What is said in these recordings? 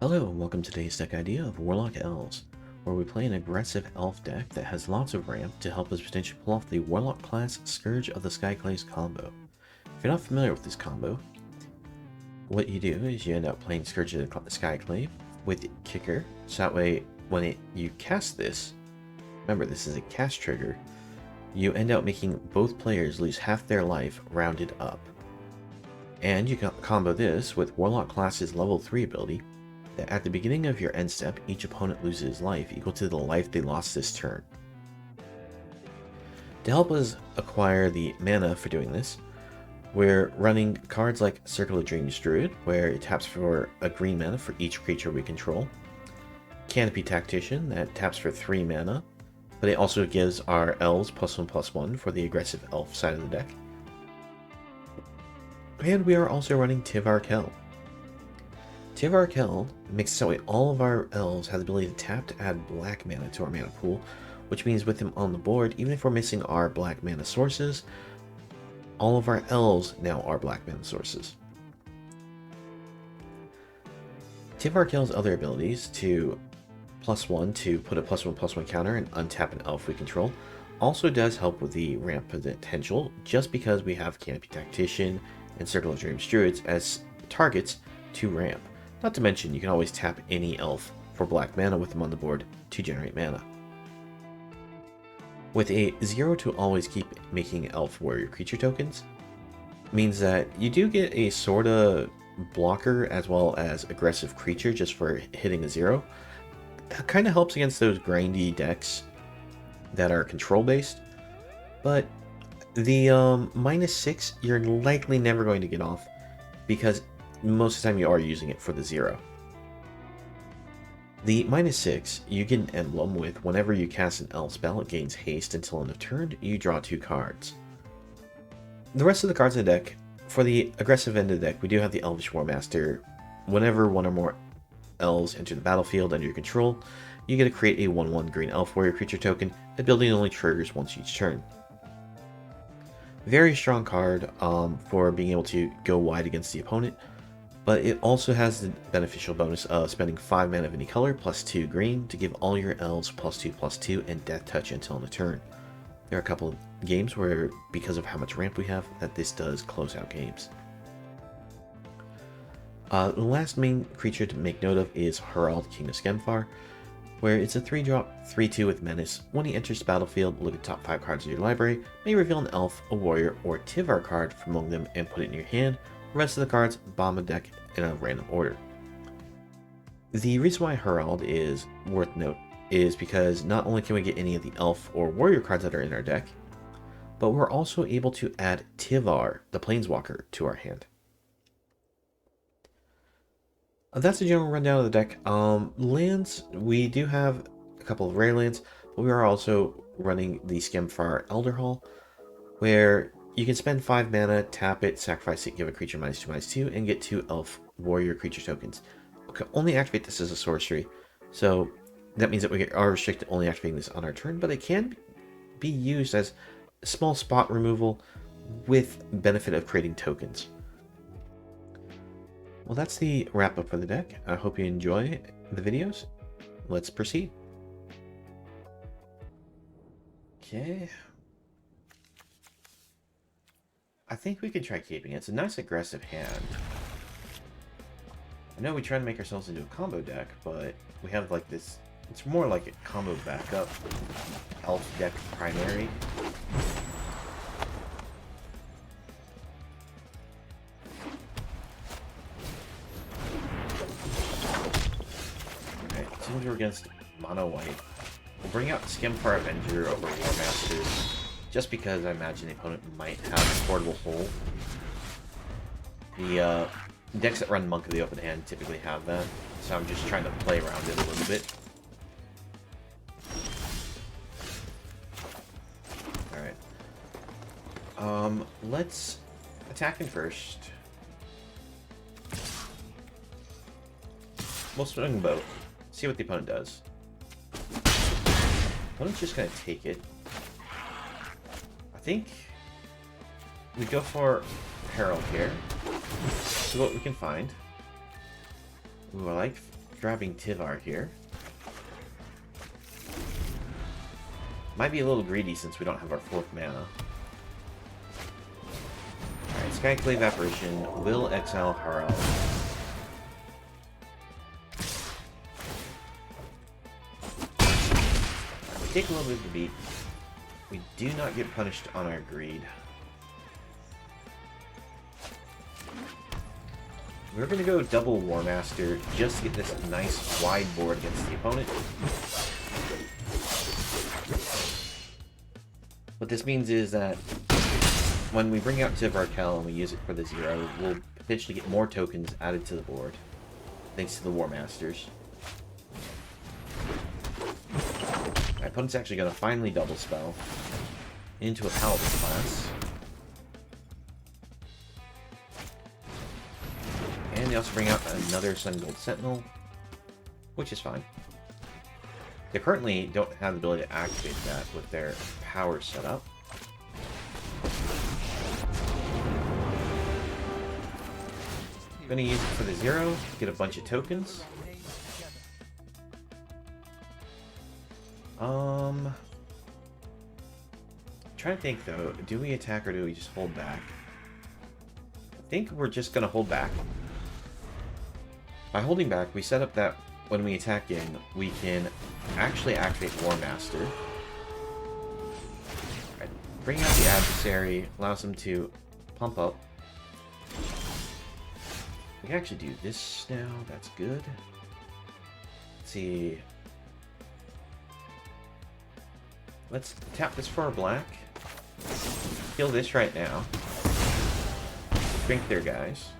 Hello and welcome to today's deck idea of Warlock Elves, where we play an aggressive elf deck that has lots of ramp to help us potentially pull off the Warlock Class Scourge of the Skyclave combo. If you're not familiar with this combo, what you do is you end up playing Scourge of the Skyclave with Kicker, so that way when you cast this, remember this is a cast trigger, you end up making both players lose half their life rounded up. And you can combo this with Warlock Class's level 3 ability, that at the beginning of your end step, each opponent loses life equal to the life they lost this turn. To help us acquire the mana for doing this, we're running cards like Circle of Dreams Druid, where it taps for a green mana for each creature we control. Canopy Tactician, that taps for 3 mana, but it also gives our elves +1/+1 for the aggressive elf side of the deck. And we are also running Tivarkel. Tivarkel makes it so all of our elves have the ability to tap to add black mana to our mana pool, which means with him on the board, even if we're missing our black mana sources, all of our elves now are black mana sources. Tivarkel's other abilities to +1 to put a +1/+1 counter and untap an elf we control also does help with the ramp potential, just because we have Canopy Tactician and Circle of Dreams Druids as targets to ramp. Not to mention, you can always tap any elf for black mana with them on the board to generate mana. With a 0 to always keep making elf warrior creature tokens, means that you do get a sorta blocker as well as aggressive creature just for hitting a 0. It kind of helps against those grindy decks that are control based, but the -6 you're likely never going to get off because most of the time you are using it for the 0. The -6, you get an emblem with whenever you cast an elf spell, it gains haste until end of turn, you draw 2 cards. The rest of the cards in the deck, for the aggressive end of the deck, we do have the Elvish Warmaster. Whenever one or more elves enter the battlefield under your control, you get to create a 1/1 green elf warrior creature token. The ability only triggers once each turn. Very strong card for being able to go wide against the opponent, but it also has the beneficial bonus of spending 5 mana of any color +2 green to give all your elves +2/+2 and death touch until end of turn. There are a couple of games where, because of how much ramp we have, that this does close out games. The last main creature to make note of is Herald, King of Skemfar, where it's a 3-drop 3/2 with Menace. When he enters the battlefield, look at the top 5 cards of your library, may reveal an elf, a warrior, or Tivar card from among them and put it in your hand. The rest of the cards bomb a deck in a random order. The reason why Herald is worth note is because not only can we get any of the elf or warrior cards that are in our deck, but we're also able to add Tivar, the Planeswalker, to our hand. That's a general rundown of the deck. Lands, we do have a couple of rare lands, but we are also running the Skemfar Elder Hall, where you can spend 5 mana, tap it, sacrifice it, give a creature -2/2, and get 2 elf warrior creature tokens. We can only activate this as a sorcery, so that means that we are restricted to only activating this on our turn, but it can be used as a small spot removal with benefit of creating tokens. Well, that's the wrap up for the deck. I hope you enjoy the videos. Let's proceed. Okay. I think we could try keeping it. It's a nice aggressive hand. I know we try to make ourselves into a combo deck, but we have like this, it's more like a combo backup elf deck primary. Since we're against mono white, we'll bring out Skemfar Avenger over Warmaster, just because I imagine the opponent might have a portable hole. The decks that run Monk of the Open Hand typically have that, so I'm just trying to play around it a little bit. Alright. Let's attack him first. We'll swing both. See what the opponent does. Opponent's just gonna take it. I think we go for Herald here. See what we can find. Ooh, I like grabbing Tivar here. Might be a little greedy since we don't have our 4th mana. Alright, Skyclave Apparition will exile Harald. We take a little bit of the beat. We do not get punished on our greed. We're going to go double War Master just to get this nice wide board against the opponent. What this means is that when we bring out Tivarkel and we use it for the 0, we'll potentially get more tokens added to the board, thanks to the War Masters. My opponent's actually going to finally double spell into a Paladin class. And they also bring out another Sun Gold Sentinel, which is fine. They currently don't have the ability to activate that with their power setup. I'm going to use it for the 0, get a bunch of tokens. Trying to think though, do we attack or do we just hold back? I think we're just going to hold back. By holding back, we set up that when we attack in, we can actually activate War Master. Right. Bring out the adversary, allows them to pump up. We can actually do this now, that's good. Let's see. Let's tap this for our black. Kill this right now. Drink their guys.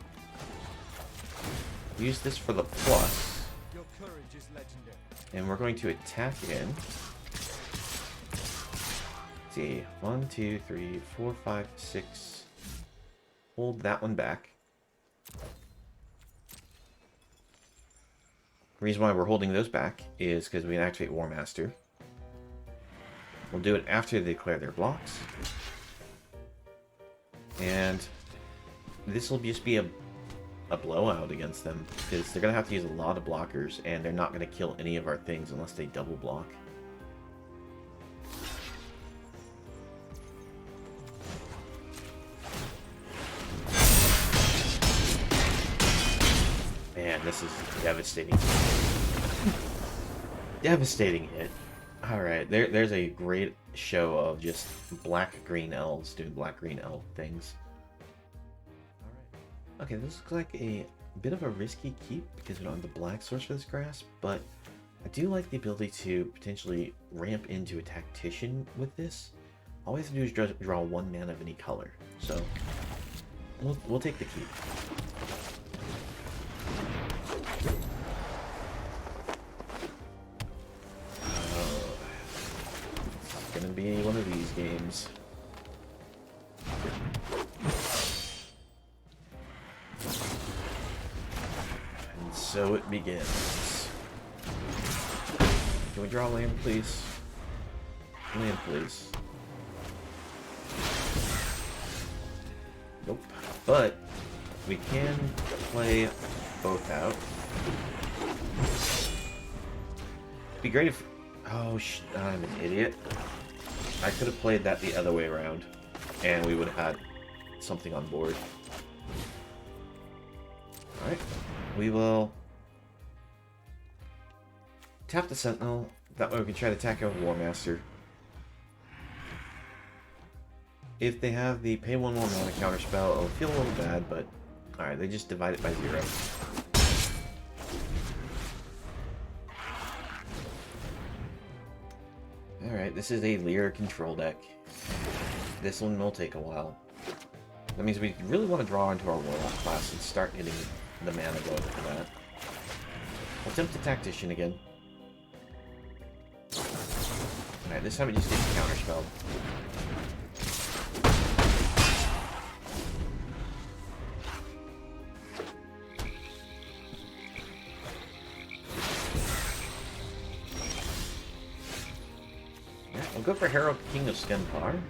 Use this for the plus. Your courage is legendary. And we're going to attack in. Let's see. 1, 2, 3, 4, 5, 6. Hold that one back. The reason why we're holding those back is because we can activate War Master. We'll do it after they declare their blocks. And this will just be a blowout against them, because they're going to have to use a lot of blockers, and they're not going to kill any of our things unless they double block. Man, this is devastating. Devastating hit. Alright, there's a great show of just black-green elves doing black-green elf things. Alright. Okay, this looks like a bit of a risky keep because we don't have the black source for this grass, but I do like the ability to potentially ramp into a tactician with this. All we have to do is draw 1 mana of any color, so we'll take the keep. Gonna be one of these games. And so it begins. Can we draw land, please? Land, please. Nope. But we can play both out. It'd be great if... Oh, I'm an idiot. I could have played that the other way around, and we would have had something on board. Alright, we will tap the Sentinel. That way we can try to attack out War Master. If they have the pay 1 more mana counterspell, it'll feel a little bad, but alright, they just divide it by 0. Alright, this is a Lyra control deck. This one will take a while. That means we really want to draw into our Warlock class and start getting the mana going for that. We'll attempt the Tactician again. Alright, this time it just gets counterspelled. We'll go for Herald King of Skempar.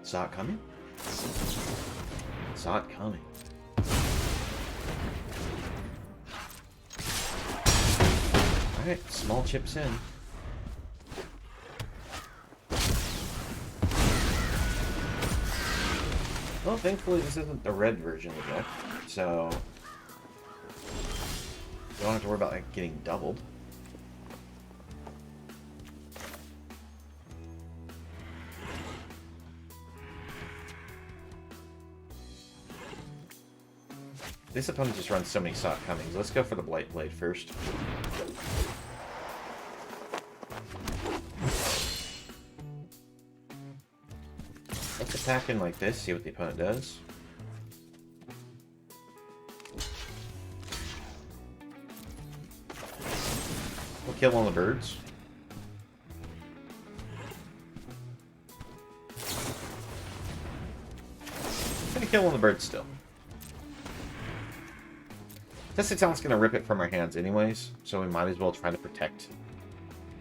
Saw it coming? Saw it coming. Alright, small chips in. Well, thankfully this isn't the red version of the deck, so you don't have to worry about it getting doubled. This opponent just runs so many soft comings. Let's go for the Blight Blade first. Let's attack in like this, see what the opponent does. We'll kill one of the birds. I'm gonna kill one of the birds still. Tested Talent's gonna rip it from our hands anyways, so we might as well try to protect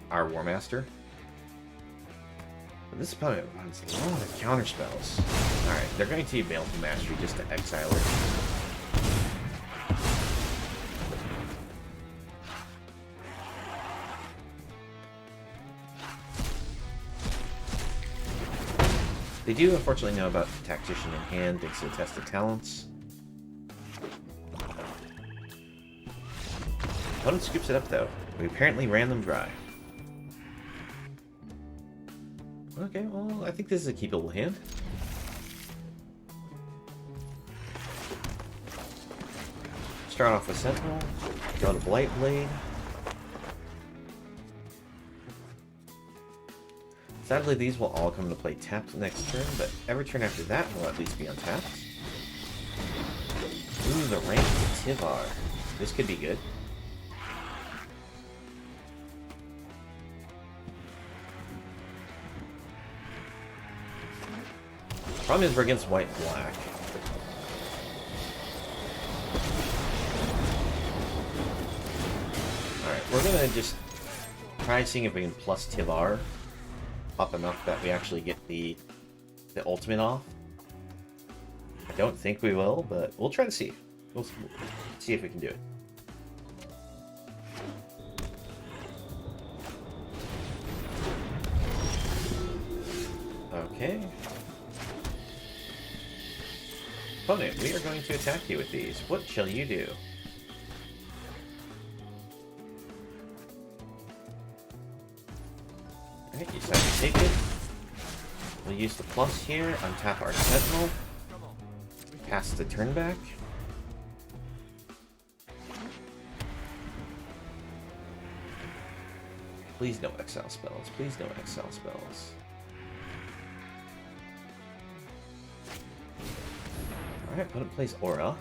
our War Master. But this opponent runs a lot of counter spells. Alright, they're going to Baleful Mastery just to exile it. They do unfortunately know about the Tactician in hand thanks to the Tested Talents. Opponent scoops it up though. We apparently ran them dry. Okay, well, I think this is a keepable hand. Start off with Sentinel, go to Blight Blade. Sadly, these will all come into play tapped next turn, but every turn after that will at least be untapped. Ooh, the rank to Tivar. This could be good. Problem is we're against white and black. Alright, we're gonna just try seeing if we can plus Tivar up enough that we actually get the ultimate off. I don't think we will, but we'll try to see. We'll see if we can do it. Okay. Opponent, we are going to attack you with these. What shall you do? Alright, you decide to take it. We'll use the plus here, untap our Sentinel. Pass the turn back. Please no exile spells. Please no exile spells. Alright, opponent plays Aura.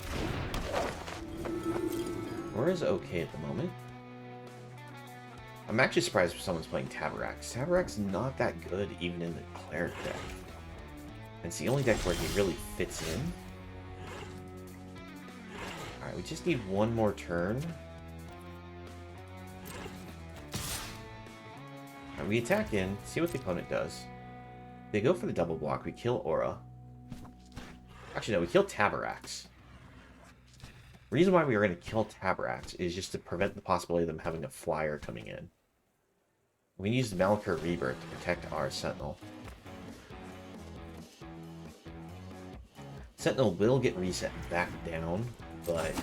Aura's okay at the moment. I'm actually surprised if someone's playing Tabarax. Tabarak's not that good even in the Cleric deck. It's the only deck where he really fits in. Alright, we just need one more turn. Alright, we attack in, see what the opponent does. They go for the double block, we kill Aura. Actually, no, we kill Tabarax. The reason why we are going to kill Tabarax is just to prevent the possibility of them having a flyer coming in. We can use the Malachor Rebirth to protect our Sentinel. Sentinel will get reset back down, but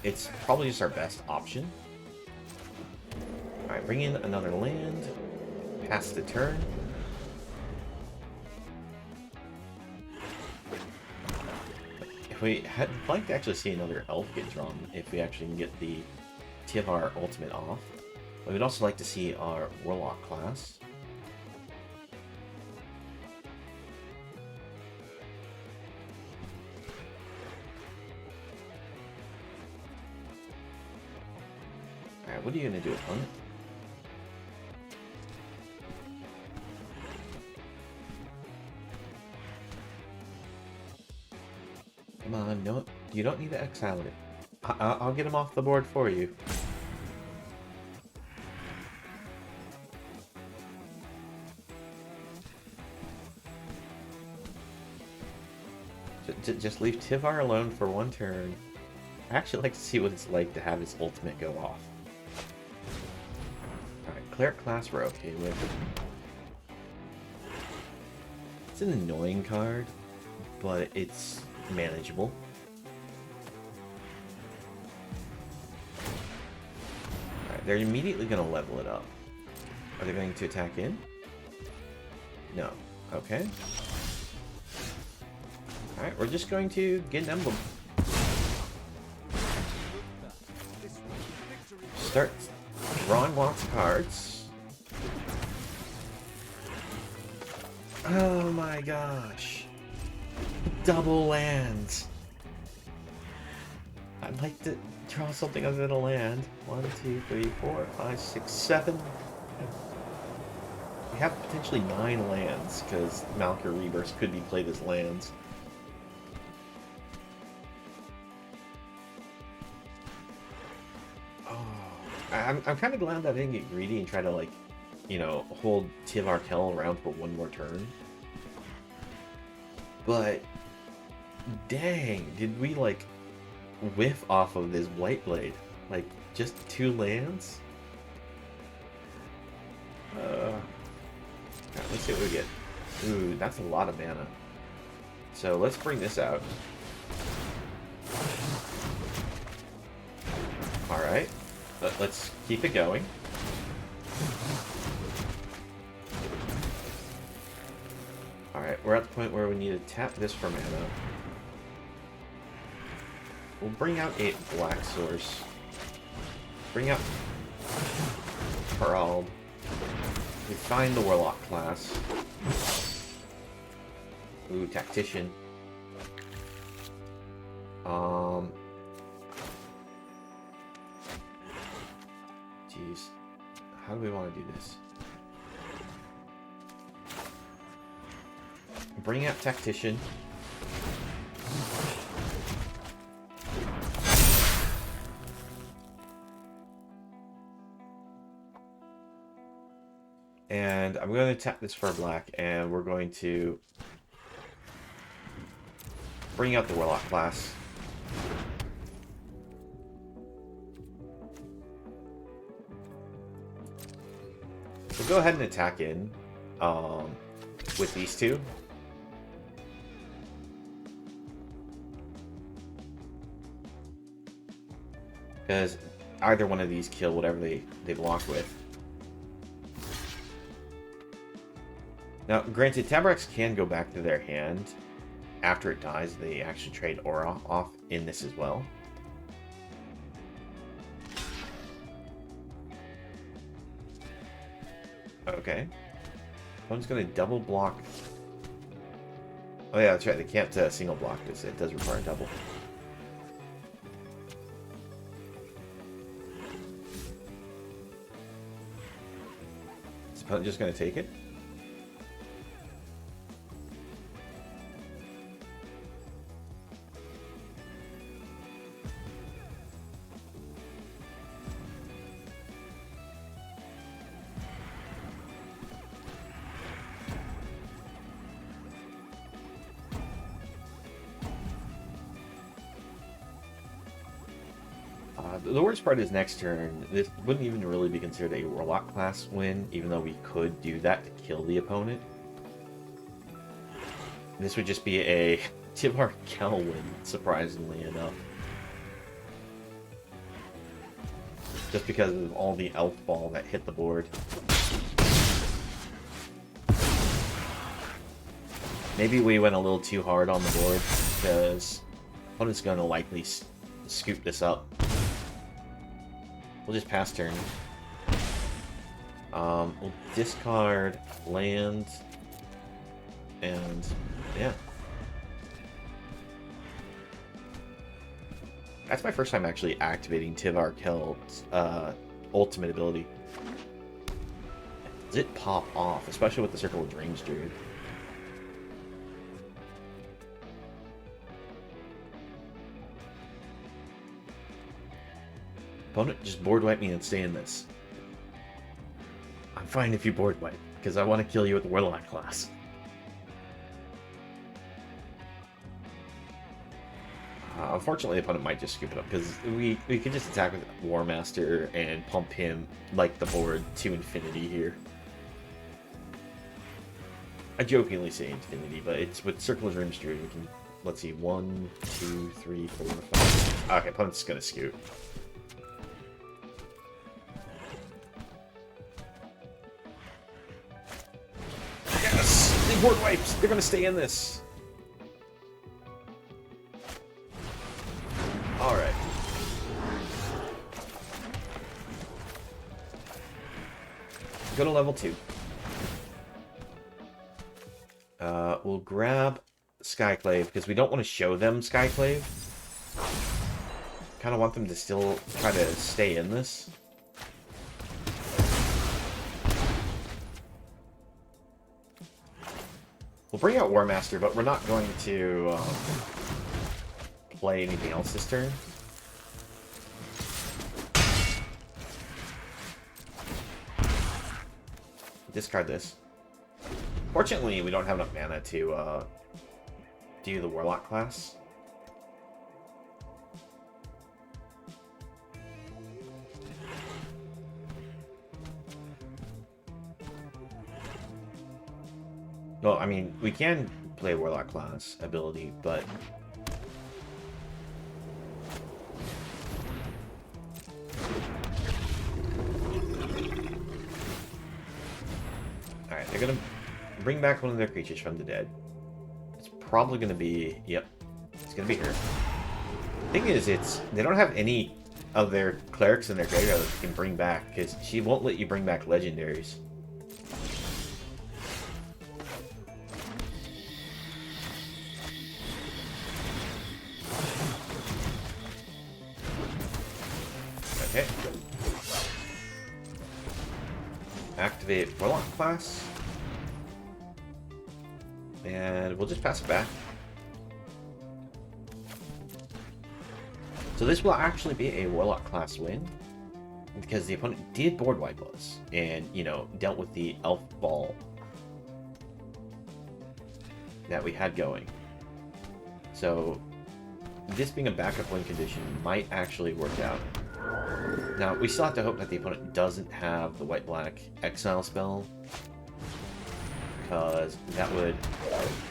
it's probably just our best option. Alright, bring in another land. Pass the turn. I'd like to actually see another Elf get drawn if we actually can get the Tivar ultimate off. But we'd also like to see our Warlock class. Alright, what are you going to do, opponent? Come on, no, you don't need to exile it. I'll get him off the board for you. Just leave Tivar alone for one turn. I actually like to see what it's like to have his ultimate go off. Alright, Cleric class we're okay with. It's an annoying card, but it's manageable. Alright, they're immediately going to level it up. Are they going to attack in? No. Okay. Alright, we're just going to get an emblem. Start drawing lots of cards. Oh my gosh. Double lands. I'd like to draw something other than a land. 1, 2, 3, 4, 5, 6, 7. We have potentially 9 lands, because Malkir Rebirth could be played as lands. I'm kind of glad that I didn't get greedy and try to, like, you know, hold Tivar Kell around for one more turn. But, dang, did we, like, whiff off of this White Blade? Like, just 2 lands? Alright, let's see what we get. Ooh, that's a lot of mana. So, let's bring this out. Alright. Let's keep it going. Alright, we're at the point where we need to tap this for mana. We'll bring out 8 black source. Bring out Herald. We find the Warlock class. Ooh, Tactician. Jeez. How do we want to do this? Bring out Tactician. And I'm going to tap this for black, and we're going to bring out the Warlock class. We'll go ahead and attack in with these two. Because either one of these kill whatever they block with. Now, granted, Tabaraks can go back to their hand. After it dies, they actually trade aura off in this as well. Okay. Opponent's going to double block. Oh yeah, that's right. They can't single block this. It does require double. Is the opponent just going to take it? The worst part is next turn, this wouldn't even really be considered a Warlock class win, even though we could do that to kill the opponent. This would just be a Tivar Kell win, surprisingly enough. Just because of all the elf ball that hit the board. Maybe we went a little too hard on the board, because opponent's going to likely scoop this up. We'll just pass turn. We'll discard land, and yeah. That's my first time actually activating Tivar Kell's ultimate ability. Does it pop off, especially with the Circle of Dreams Druid? Opponent, just board wipe me and stay in this. I'm fine if you board wipe, because I want to kill you with the Warlock class. unfortunately, the opponent might just scoop it up, because we could just attack with War Master and pump him, like, the board to infinity here. I jokingly say infinity, but it's with Circle of Dreams Druid, we can, let's see, 1, 2, 3, 4, 5. Okay, opponent's gonna scoot. Yes! They board wipes! They're gonna stay in this! Alright. Go to level 2. We'll grab Skyclave, because we don't want to show them Skyclave. Kind of want them to still try to stay in this. We'll bring out War Master, but we're not going to play anything else this turn. Discard this. Fortunately, we don't have enough mana to do the Warlock class. Well, I mean, we can play Warlock class ability, but alright, they're gonna bring back one of their creatures from the dead. It's probably gonna be, yep, it's gonna be her. Thing is, they don't have any of their clerics in their graveyard that they can bring back, because she won't let you bring back legendaries. Okay. Activate Warlock class. And we'll just pass it back. So this will actually be a Warlock class win, because the opponent did board wipe us and, you know, dealt with the elf ball that we had going. So this being a backup win condition might actually work out. Now, we still have to hope that the opponent doesn't have the white-black exile spell, because that would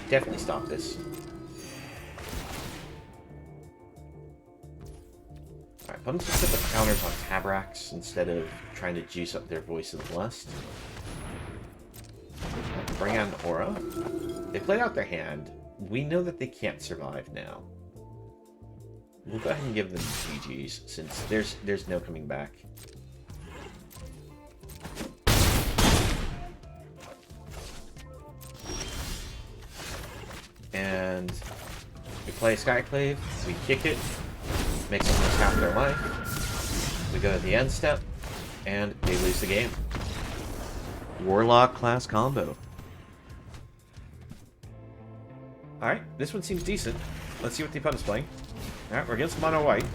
definitely stop this. Alright, opponents just put the counters on Tabrax instead of trying to juice up their Voice of the Blessed. Bring on Aura. They played out their hand. We know that they can't survive now. We'll go ahead and give them GG's, since there's no coming back. And we play Skyclave, we kick it, makes them lose half their life. We go to the end step, and they lose the game. Warlock class combo. Alright, this one seems decent. Let's see what the opponent's playing. Alright, we're against mono white.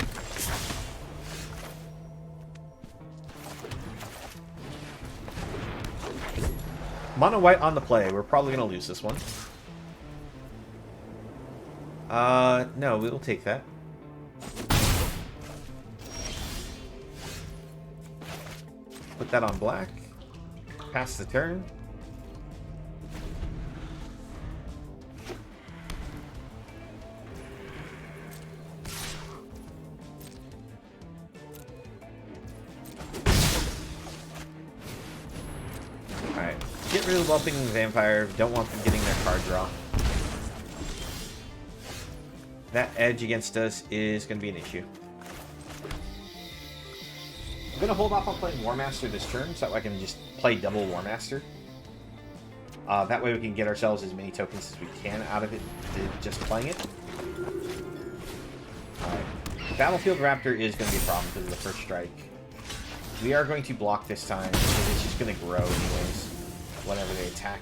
Mono white on the play. We're probably going to lose this one. No, we'll take that. Put that on black. Pass the turn. Alright. Get rid of the Whelping Vampire. Don't want them getting their card draw. That edge against us is going to be an issue. I'm going to hold off on playing War Master this turn, so that I can just play double War Master. That way we can get ourselves as many tokens as we can out of it to just playing it. Alright. Battlefield Raptor is going to be a problem because of the first strike. We are going to block this time, because it's just going to grow anyways, whenever they attack.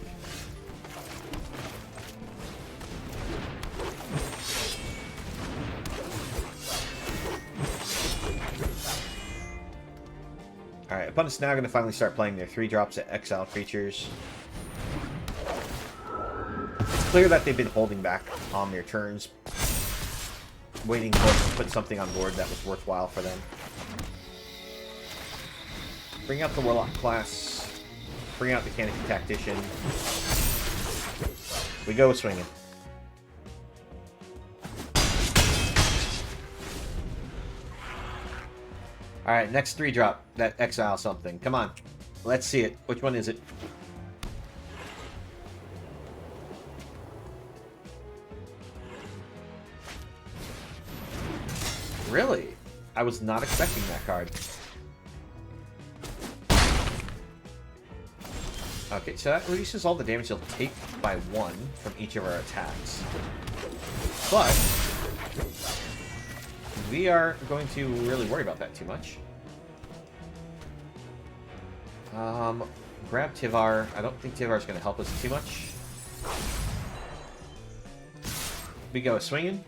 Alright, opponent's now going to finally start playing their 3-drops at exile creatures. It's clear that they've been holding back on their turns. waiting for us to put something on board that was worthwhile for them. Bring out the Warlock Class. Bring out the Canopy Tactician. We go swinging. Alright, next 3-drop. That exile something. Come on. Let's see it. Which one is it? Really? I was not expecting that card. Okay, so that reduces all the damage you'll take by 1 from each of our attacks. But we aren't going to really worry about that too much. Grab Tivar. I don't think Tivar's going to help us too much. We go swinging.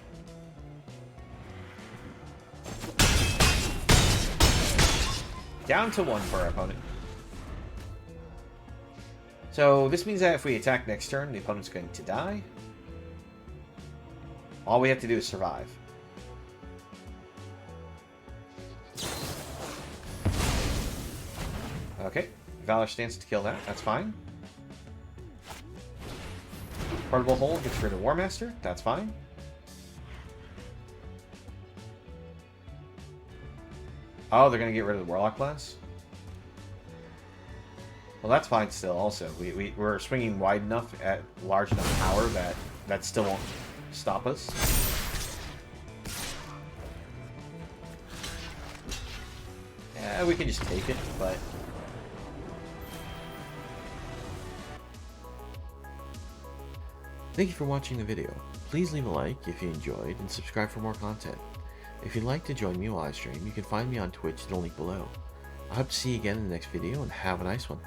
Down to 1 for our opponent. So this means that if we attack next turn, the opponent's going to die. All we have to do is survive. Okay. Valor Stance to kill that. That's fine. Portable Hold gets rid of War Master. That's fine. Oh, they're going to get rid of the Warlock Class? Well, that's fine still, also. We're swinging wide enough at large enough power that that still won't stop us. Yeah, we can just take it, but... Thank you for watching the video. Please leave a like if you enjoyed and subscribe for more content. If you'd like to join me while I stream, you can find me on Twitch in the link below. I hope to see you again in the next video and have a nice one.